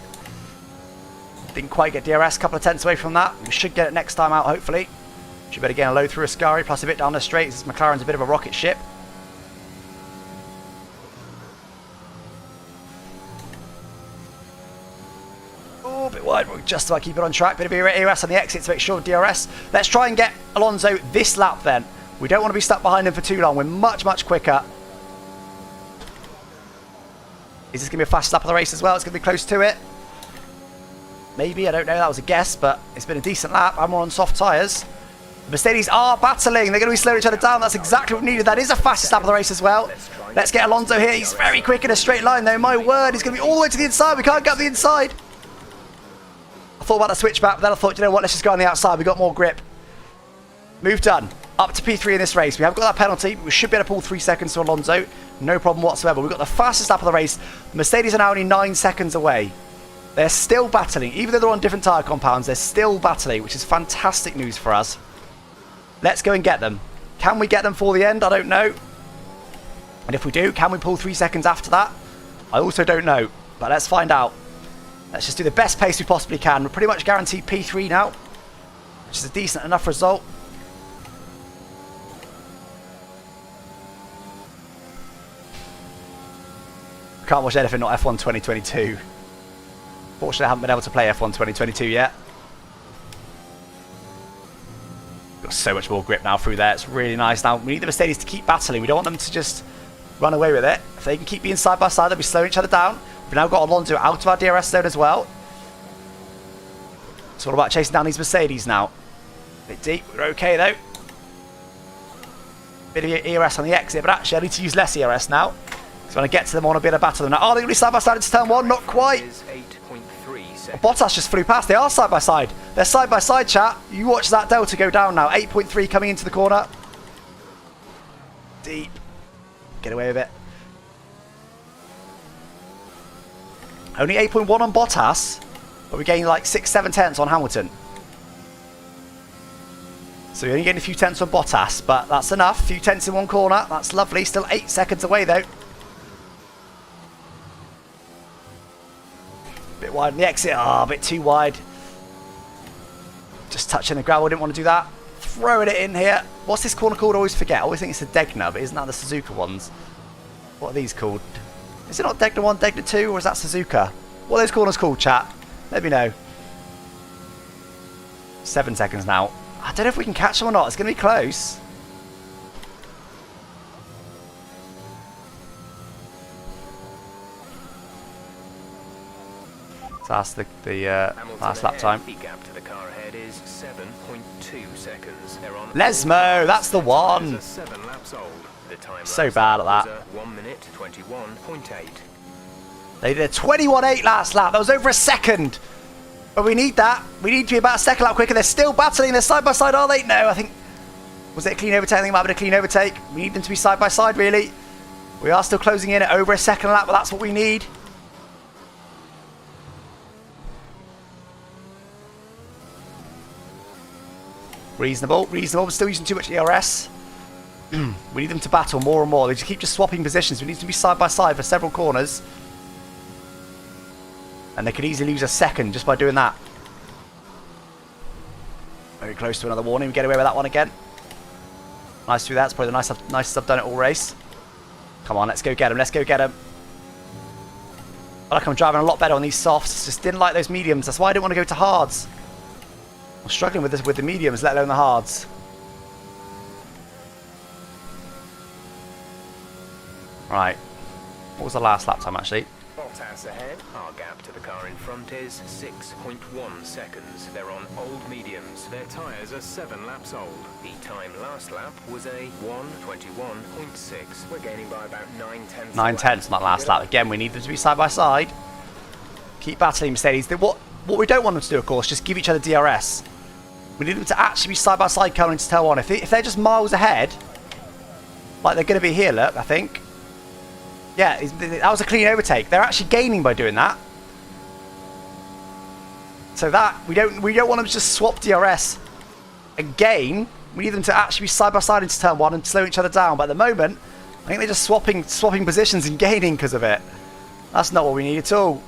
Didn't quite get DRS. A couple of tenths away from that. We should get it next time out, hopefully. Should better get a low through Ascari, plus a bit down the straights. McLaren's a bit of a rocket ship. Oh, a bit wide. We'll just about keep it on track. Bit of ERS on the exit to make sure of DRS. Let's try and get Alonso this lap then. We don't want to be stuck behind him for too long. We're much, much quicker. Is this going to be a fast lap of the race as well? It's going to be close to it. Maybe, I don't know. That was a guess, but it's been a decent lap. I'm more on soft tyres. The Mercedes are battling. They're going to be slowing each other down. That's exactly what we needed. That is a fastest lap of the race as well. Let's get Alonso here. He's very quick in a straight line, though. My word, he's going to be all the way to the inside. We can't get up the inside. I thought about the switchback, but then I thought, you know what? Let's just go on the outside. We've got more grip. Move done. Up to P3 in this race. We haven't got that penalty, but we should be able to pull 3 seconds to Alonso. No problem whatsoever. We've got the fastest lap of the race. The Mercedes are now only 9 seconds away. They're still battling. Even though they're on different tyre compounds, they're still battling, which is fantastic news for us. Let's go and get them. Can we get them for the end? I don't know. And if we do, can we pull 3 seconds after that? I also don't know. But let's find out. Let's just do the best pace we possibly can. We're pretty much guaranteed P3 now, which is a decent enough result. Can't watch anything not F1 2022. Fortunately, I haven't been able to play F1 2022 yet. Got so much more grip now through there. It's really nice. Now, we need the Mercedes to keep battling. We don't want them to just run away with it. If they can keep being side by side, they'll be slowing each other down. We've now got Alonso out of our DRS zone as well. It's all about chasing down these Mercedes now. Bit deep. We're okay, though. Bit of ERS on the exit, but actually I need to use less ERS now. So when I get to them, I want to be able to battle them. Now, are they going to be side by side into turn 1? Not quite. Bottas just flew past. They are side by side. They're side by side, chat. You watch that delta go down now. 8.3 coming into the corner. Deep. Get away with it. Only 8.1 on Bottas, but we're gaining like 6-7 tenths on Hamilton. So we only gained a few tenths on Bottas, but that's enough. A few tenths in one corner. That's lovely. Still 8 seconds away though. Bit wide on the exit. Oh, a bit too wide. Just touching the gravel. Didn't want to do that. Throwing it in here. What's this corner called? I always forget. I always think it's the Degner, but isn't that the Suzuka ones? What are these called? Is it not Degner 1, Degner 2, or is that Suzuka? What are those corners called, chat? Let me know. 7 seconds now. I don't know if we can catch them or not. It's going to be close. So that's the last lap time. The gap to the car ahead is 7.2 seconds. They're on Lesmo, that's the one. 7 laps old. The time So bad at that. 1 minute 21.8. They did a 21.8 last lap. That was over a second. But we need that. We need to be about a second lap quicker. They're still battling. They're side by side, are they? No, I think... Was it a clean overtake? I think it might have been a clean overtake. We need them to be side by side, really. We are still closing in at over a second lap, but that's what we need. Reasonable. Reasonable. We're still using too much ERS. We need them to battle more and more. They just keep swwapping positions. We need to be side by side for several corners. And they could easily lose a second just by doing that. Very close to another warning. We get away with that one again. Nice through that. It's probably the nicest I've done it all race. Come on, let's go get him. Let's go get him. I like I'm driving a lot better on these softs. Just didn't like those mediums. That's why I didn't want to go to hards. I'm struggling with this with the mediums, let alone the hards. Right. What was the last lap time actually? Bottas ahead. Our gap to the car in front is 6.1 seconds. They're on old mediums. Their tyres are 7 laps old. The time last lap was a 1:21.6. We're gaining by about 9 tenths. 9 tenths on that last lap. Again, we need them to be side by side. Keep battling Mercedes. What we don't want them to do, of course, just give each other DRS. We need them to actually be side by side coming into turn 1. If they're just miles ahead, like they're going to be here, look, I think. Yeah, that was a clean overtake. They're actually gaining by doing that. So that we don't want them to just swap DRS and gain. We need them to actually be side by side into turn 1 and slow each other down. But at the moment, I think they're just swapping positions and gaining because of it. That's not what we need at all.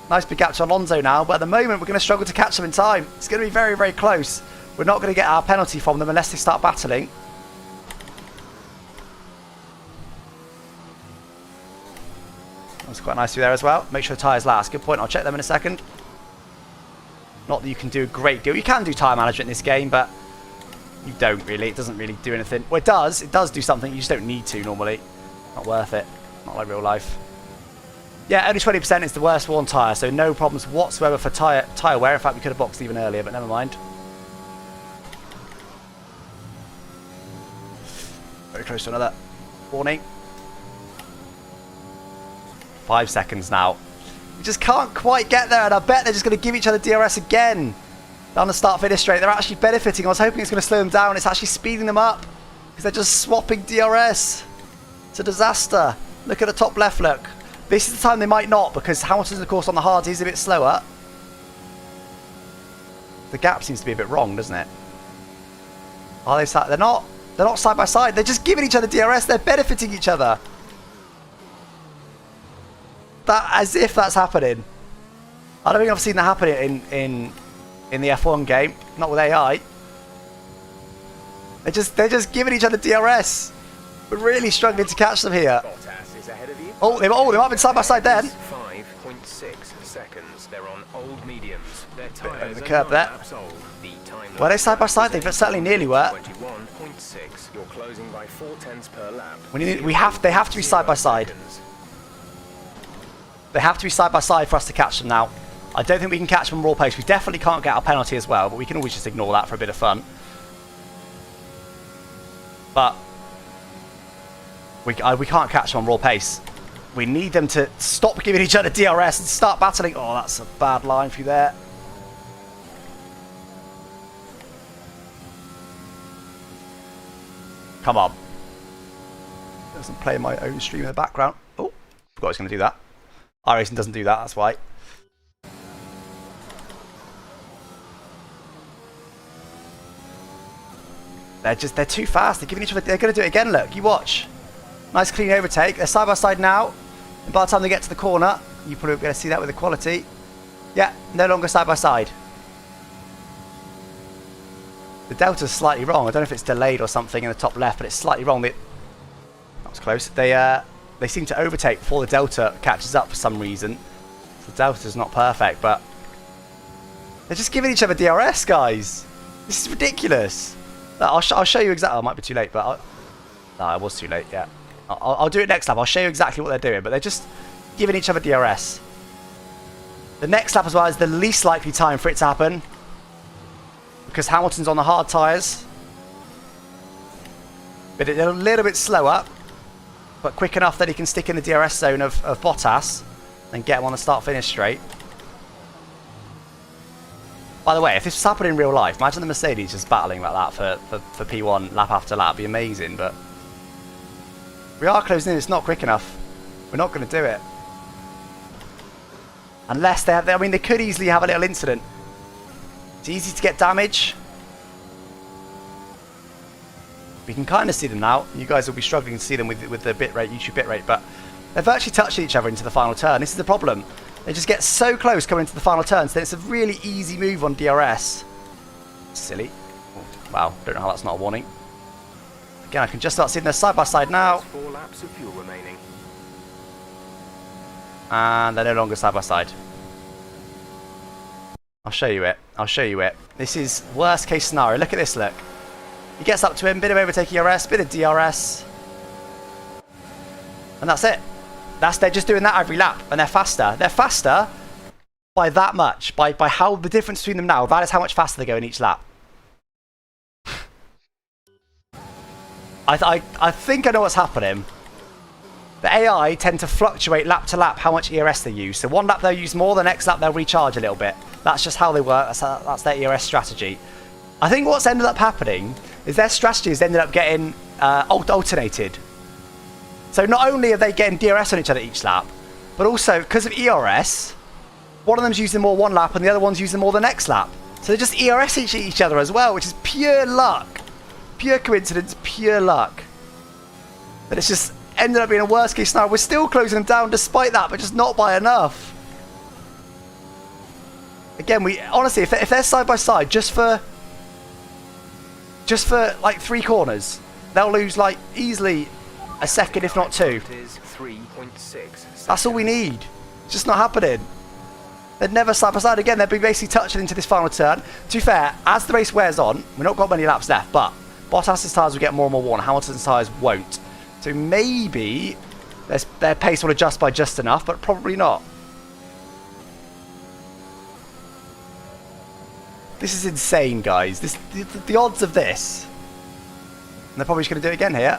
Nice big gap to Alonso now, but at the moment we're going to struggle to catch them in time. It's going to be very, very close. We're not going to get our penalty from them unless they start battling. That's quite nice through there as well. Make sure the tyres last. Good point. I'll check them in a second. Not that you can do a great deal. You can do tyre management in this game, but you don't really. It doesn't really do anything. Well, it does. It does do something. You just don't need to normally. Not worth it. Not like real life. Yeah, only 20% is the worst worn tyre, so no problems whatsoever for tyre wear. In fact, we could have boxed even earlier, but never mind. Very close to another warning. 5 seconds now. We just can't quite get there, and I bet they're just going to give each other DRS again down the start-finish straight. They're actually benefiting. I was hoping it's going to slow them down. It's actually speeding them up because they're just swapping DRS. It's a disaster. Look at the top left, look. This is the time they might not, because Hamilton's, of course, on the hards, he's a bit slower. The gap seems to be a bit wrong, doesn't it? Are they side? They're not side by side. They're just giving each other DRS. They're benefiting each other. That, as if that's happening. I don't think I've seen that happen in the F1 game. Not with AI. They're just giving each other DRS. We're really struggling to catch them here. Oh, they might have been side by side then. 5.6 seconds. They're on old mediums. Their Bit over tyres the are curb 9 there. laps old. The time Were they side by side? They certainly nearly were. 21.6. You're closing by 4 tenths per lap. They have to be side by side. They have to be side by side for us to catch them now. I don't think we can catch them raw pace. We definitely can't get our penalty as well, but we can always just ignore that for a bit of fun. But we can't catch them on raw pace. We need them to stop giving each other DRS and start battling. Oh, that's a bad line for you there. Come on. Doesn't play my own stream in the background. Oh, forgot I was going to do that. iRacing doesn't do that, that's why. They're too fast. They're giving each other. They're going to do it again. Look, you watch. Nice clean overtake. They're side by side now. And by the time they get to the corner, you probably won't be able to see that with the quality. Yeah, no longer side by side. The delta's slightly wrong. I don't know if it's delayed or something in the top left, but it's slightly wrong. That was close. They seem to overtake before the delta catches up for some reason. So the delta's not perfect, but they're just giving each other DRS, guys. This is ridiculous. I'll show you exactly. Oh, I might be too late, but no, I was too late. Yeah, I'll do it next lap. I'll show you exactly what they're doing, but they're just giving each other DRS. The next lap as well is the least likely time for it to happen because Hamilton's on the hard tyres, but they're a little bit slower, but quick enough that he can stick in the DRS zone of Bottas and get him on the start-finish straight. By the way, if this was happening in real life, imagine the Mercedes just battling like that for P1 lap after lap. It'd be amazing, but we are closing in. It's not quick enough. We're not going to do it. Unless they have... I mean, they could easily have a little incident. It's easy to get damage. We can kind of see them now. You guys will be struggling to see them with the bitrate, YouTube bitrate, but they're virtually touching each other into the final turn. This is the problem. They just get so close coming into the final turn, so it's a really easy move on DRS. Silly. Oh, wow, don't know how that's not a warning. Again, I can just start seeing them side by side now. 4 laps of fuel remaining. And they're no longer side by side. I'll show you it. I'll show you it. This is worst case scenario. Look at this, look. He gets up to him, bit of overtaking ERS, bit of DRS. And that's it. They're just doing that every lap, and they're faster. They're faster by that much. By how the difference between them now, that is how much faster they go in each lap. I think I know what's happening. The AI tend to fluctuate lap to lap how much ERS they use. So one lap they'll use more, the next lap they'll recharge a little bit. That's just how they work. That's their ERS strategy. I think what's ended up happening is their strategy has ended up getting alternated. So not only are they getting DRS on each other each lap, but also because of ERS, one of them's using more one lap and the other one's using more the next lap. So they just ERS each other as well, which is pure luck. Pure coincidence, pure luck. But it's just ended up being a worst case scenario. We're still closing them down despite that, but just not by enough. Again, we honestly, if they're side by side, just for like 3 corners, they'll lose like easily a second, if not 2. That's all we need. It's just not happening. They're never side by side again. They'll be basically touching into this final turn. To be fair, as the race wears on, we've not got many laps left, but Bottas's tyres will get more and more worn. Hamilton's tyres won't. So maybe their pace will adjust by just enough, but probably not. This is insane, guys. The odds of this. And they're probably just going to do it again here.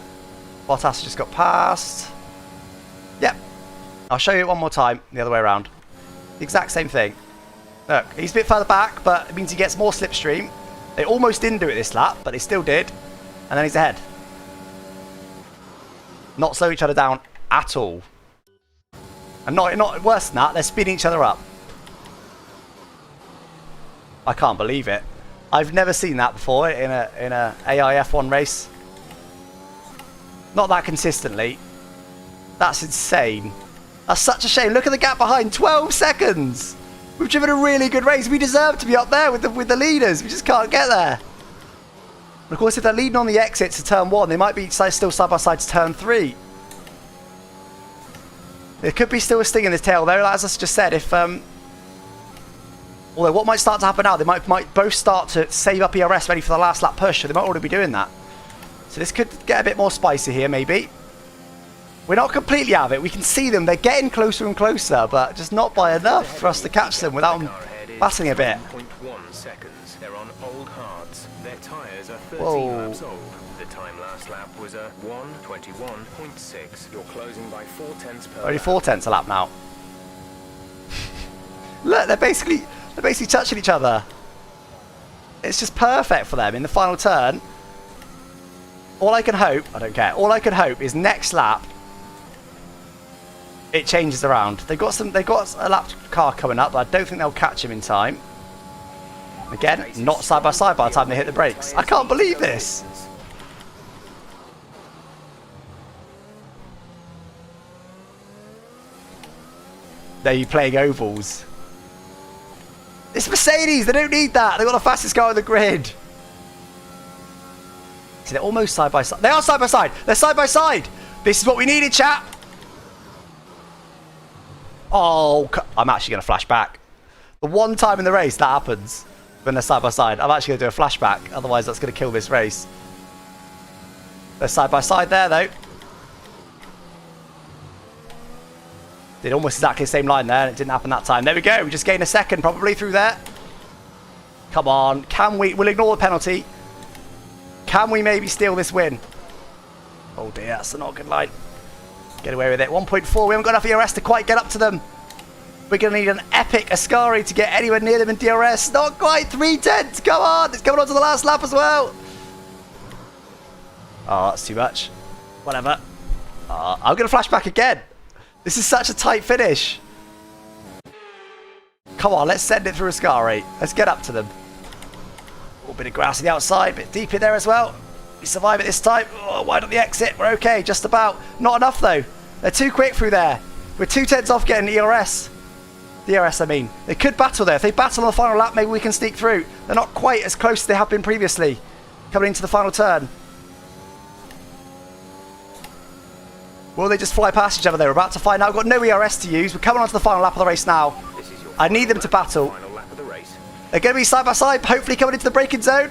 Bottas just got past. Yep. I'll show you it one more time, the other way around. The exact same thing. Look, he's a bit further back, but it means he gets more slipstream. They almost didn't do it this lap, but they still did. And then he's ahead. Not slow each other down at all. And not worse than that, they're speeding each other up. I can't believe it. I've never seen that before in a AIF1 race. Not that consistently. That's insane. That's such a shame. Look at the gap behind. 12 seconds. We've driven a really good race. We deserve to be up there with the leaders. We just can't get there. And of course, if they're leading on the exits to turn 1, they might be still side by side to turn 3. There could be still a sting in this tail, though. As I just said, if although what might start to happen now, they might both start to save up ERS ready for the last lap push. So they might already be doing that. So this could get a bit more spicy here, maybe. We're not completely out of it. We can see them. They're getting closer and closer, but just not by enough for us to catch them without them battling a bit. 1.1 seconds. They're on old hards. Their tyres are 13 Whoa. laps old. The time last lap was a 1:21.6. You're closing by 0.4 per Only lap. 4 tenths a lap now. Look, they're basically touching each other. It's just perfect for them in the final turn. All I can hope, I don't care. All I can hope is next lap it changes around. They've got a lap car coming up, but I don't think they'll catch him in time. Again, not side by side by the time they hit the brakes. I can't believe this. They're playing ovals. It's Mercedes, they don't need that. They've got the fastest car on the grid. See, they're almost side by side. They are side by side. They're side by side. This is what we needed, chap. Oh, I'm actually going to flash back. The one time in the race that happens when they're side by side, I'm actually going to do a flashback. Otherwise, that's going to kill this race. They're side by side there, though. Did almost exactly the same line there, and it didn't happen that time. There we go. We just gained a second probably through there. Come on. Can we? We'll ignore the penalty. Can we maybe steal this win? Oh dear, that's not a good line. Get away with it. 1.4. We haven't got enough ERS to quite get up to them. We're going to need an epic Ascari to get anywhere near them in DRS. Not quite. 3/10. Come on. It's coming on to the last lap as well. Oh, that's too much. Whatever. I'm going to flash back again. This is such a tight finish. Come on, let's send it through Ascari. Let's get up to them. A little bit of grass on the outside, a bit deep in there as well. We survive it this time. Oh, wide on the exit. We're okay, just about. Not enough though. They're too quick through there. We're 2/10 off getting ERS. DRS, I mean. They could battle there. If they battle on the final lap, maybe we can sneak through. They're not quite as close as they have been previously. Coming into the final turn. Will they just fly past each other? They're about to find out. We've got no ERS to use. We're coming on to the final lap of the race now. I need them to battle. They're going to be side by side, hopefully coming into the braking zone.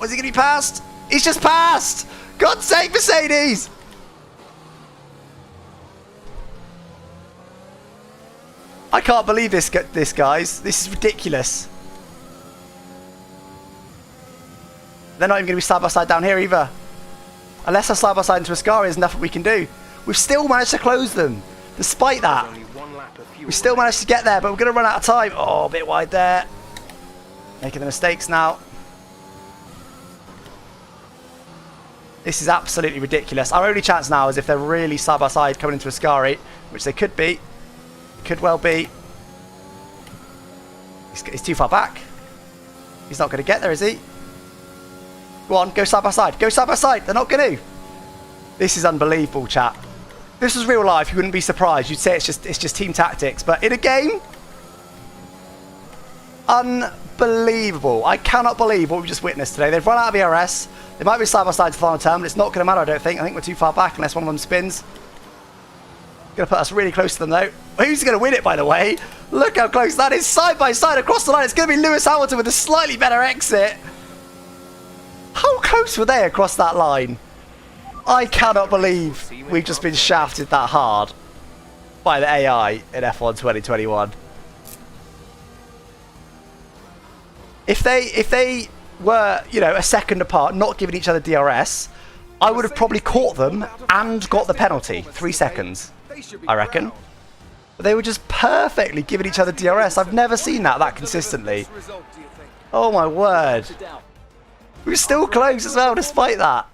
Was he going to be passed? He's just passed! God's sake, Mercedes! I can't believe this, guys. This is ridiculous. They're not even going to be side by side down here either. Unless they're side by side into Ascari, there's nothing we can do. We've still managed to close them, despite that. We still managed to get there, but we're going to run out of time. Oh, a bit wide there. Making the mistakes now. This is absolutely ridiculous. Our only chance now is if they're really side by side coming into Ascari, which they could be. Could well be. He's too far back. He's not going to get there, is he? Go on, go side by side. Go side by side. They're not going to. This is unbelievable, chat. If this was real life, you wouldn't be surprised. You'd say it's just team tactics. But in a game, unbelievable. I cannot believe what we just witnessed today. They've run out of ERS. They might be side by side to the final turn, but it's not going to matter, I don't think. I think we're too far back unless one of them spins. Going to put us really close to them, though. Who's going to win it, by the way? Look how close that is. Side by side across the line. It's going to be Lewis Hamilton with a slightly better exit. How close were they across that line? I cannot believe we've just been shafted that hard by the AI in F1 2021. If they were, you know, a second apart, not giving each other DRS, I would have probably caught them and got the penalty. 3 seconds, I reckon. But they were just perfectly giving each other DRS. I've never seen that consistently. Oh my word. We were still close as well, despite that.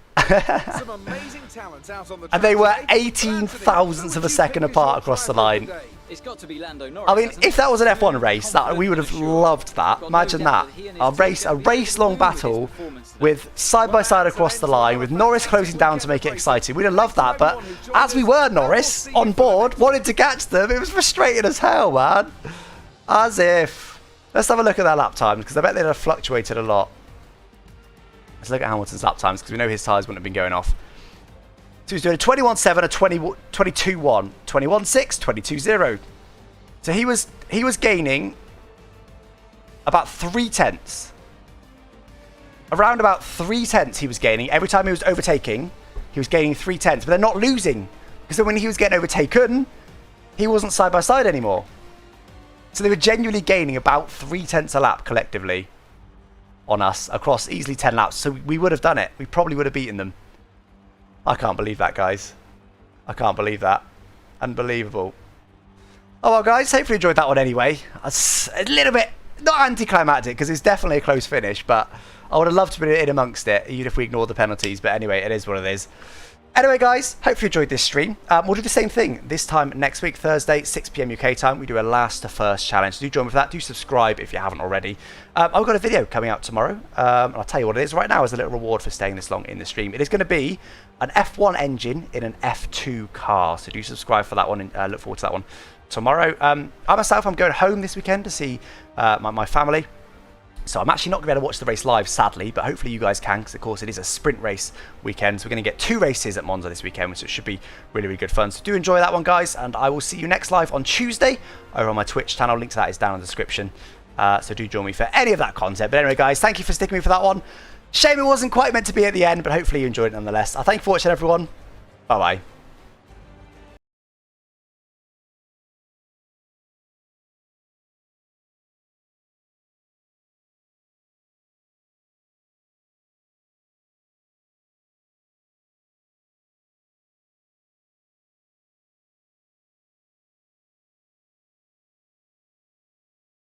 And they were 18 thousandths of a second apart across the line. I mean, if that was an F1 race, we would have loved that. Imagine that. A race-long battle with side-by-side across the line, with Norris closing down to make it exciting. We'd have loved that, but as we were Norris, on board, wanted to catch them, it was frustrating as hell, man. As if. Let's have a look at their lap times, because I bet they'd have fluctuated a lot. Let's look at Hamilton's lap times, because we know his tyres wouldn't have been going off. So he's doing a 21.7, a 22.1, 21.6, 22.0. So he was gaining about 3/10. Around about 3/10 he was gaining. Every time he was overtaking, he was gaining 3/10. But they're not losing. Because then when he was getting overtaken, he wasn't side by side anymore. So they were genuinely gaining about 3/10 a lap collectively on us across easily 10 laps. So we would have done it. We probably would have beaten them. I can't believe that, guys. I can't believe that. Unbelievable. Oh well, guys, hopefully you enjoyed that one anyway. It's a little bit not anticlimactic because it's definitely a close finish, but I would have loved to be in amongst it, even if we ignore the penalties. But anyway, it is what it is. Anyway, guys, hope you enjoyed this stream. We'll do the same thing this time next week, Thursday, 6 PM UK time. We do a last to first challenge. Do join me for that. Do subscribe if you haven't already. I've got a video coming out tomorrow. And I'll tell you what it is right now as a little reward for staying this long in the stream. It is going to be an F1 engine in an F2 car. So do subscribe for that one and look forward to that one tomorrow. I myself, I'm going home this weekend to see my family. So I'm actually not going to be able to watch the race live, sadly, but hopefully you guys can, because of course it is a sprint race weekend. So we're going to get 2 races at Monza this weekend, which should be really, really good fun. So do enjoy that one, guys, and I will see you next live on Tuesday over on my Twitch channel. Link to that is down in the description. So do join me for any of that content. But anyway, guys, thank you for sticking with me for that one. Shame it wasn't quite meant to be at the end, but hopefully you enjoyed it nonetheless. Thank you for watching, everyone. Bye-bye.